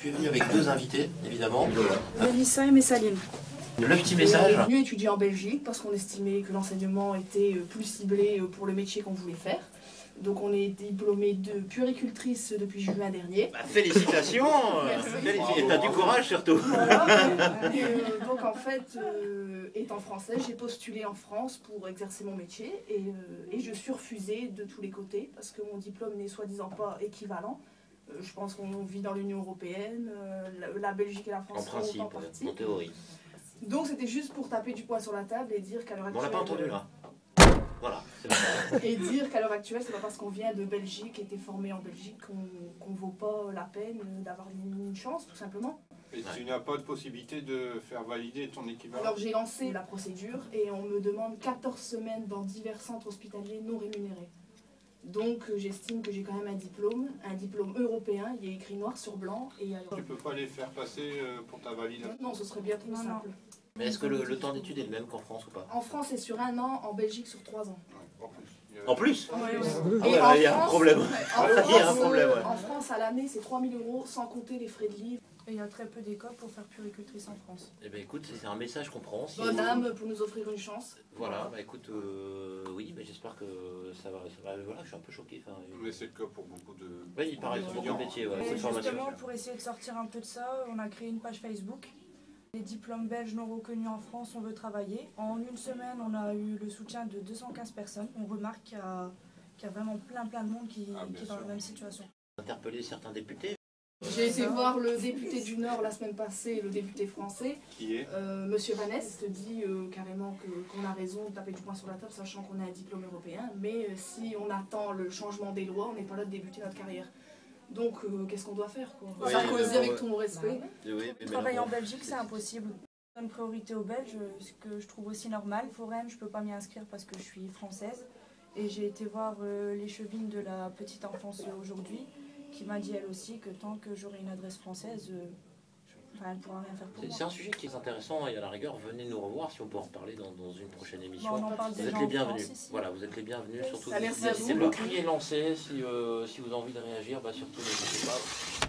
Tu es venu avec deux invités, évidemment. Mélissa et Messaline. Le petit message. On est venu étudier en Belgique parce qu'on estimait que l'enseignement était plus ciblé pour le métier qu'on voulait faire. Donc on est diplômé de puéricultrice depuis juin dernier. Bah, félicitations. Et t'as du courage surtout. Voilà. Donc en fait, étant française, j'ai postulé en France pour exercer mon métier et je suis refusée de tous les côtés parce que mon diplôme n'est soi-disant pas équivalent. Je pense qu'on vit dans l'Union Européenne, la Belgique et la France En principe, sont en partie. en théorie. Donc c'était juste pour taper du poing sur la table et dire qu'à l'heure actuelle... On l'a pas entendu là. Voilà. Et dire qu'à l'heure actuelle, c'est pas parce qu'on vient de Belgique, été formé en Belgique, qu'on vaut pas la peine d'avoir une chance, tout simplement. Et tu n'as pas de possibilité de faire valider ton équivalent? Alors j'ai lancé la procédure et on me demande 14 semaines dans divers centres hospitaliers non rémunérés. Donc j'estime que j'ai quand même un diplôme européen, il y a écrit noir sur blanc. Et alors... Tu peux pas les faire passer pour ta validation? Non, ce serait bien trop simple. Mais est-ce que le temps d'étude est le même qu'en France ou pas? En France, c'est sur 1 an, en Belgique, sur 3 ans. Ouais, En plus? Oui. Ah ouais, il y a un problème. Il y a un problème, ouais. En France, à l'année, c'est 3 000 € sans compter les frais de livre. Et il y a très peu d'écoles pour faire puéricultrice en France. Eh bien écoute, c'est un message qu'on prend. Si Bonne âme pour nous offrir une chance. Voilà, bah écoute, oui, mais j'espère que ça va. Voilà, je suis un peu choqué. Mais c'est le cas pour beaucoup de... Oui, il paraît, c'est beaucoup de métiers, ouais, Et cette formation. justement, pour essayer de sortir un peu de ça, on a créé une page Facebook. Les diplômes belges non reconnus en France, on veut travailler. En une semaine, on a eu le soutien de 215 personnes. On remarque qu'il y a vraiment plein de monde qui est dans la même situation. Interpeller certains députés. J'ai été voir le député du Nord la semaine passée, le député français. Qui est Monsieur Vanès te dit carrément qu'on a raison de taper du poing sur la table, sachant qu'on a un diplôme européen. Mais si on attend le changement des lois, on n'est pas là de débuter notre carrière. Donc qu'est-ce qu'on doit faire quoi? Oui, Sarkozy avec tout mon respect. Travailler en Belgique, c'est impossible. Je donne priorité aux Belges, ce que je trouve aussi normal. Foraine, je ne peux pas m'y inscrire parce que je suis française. Et j'ai été voir les chevines de la petite enfance aujourd'hui, qui m'a dit elle aussi que tant que j'aurai une adresse française, elle ne pourra rien faire pour moi. C'est un sujet qui est intéressant et à la rigueur, venez nous revoir si on peut en reparler dans une prochaine émission. Bon, on en parle Vous êtes déjà les en bienvenus. France, ici. Voilà, vous êtes les bienvenus. Surtout Merci à n'hésitez vous. pas. Le prix est lancé. Si vous avez envie de réagir, bah, surtout n'hésitez pas.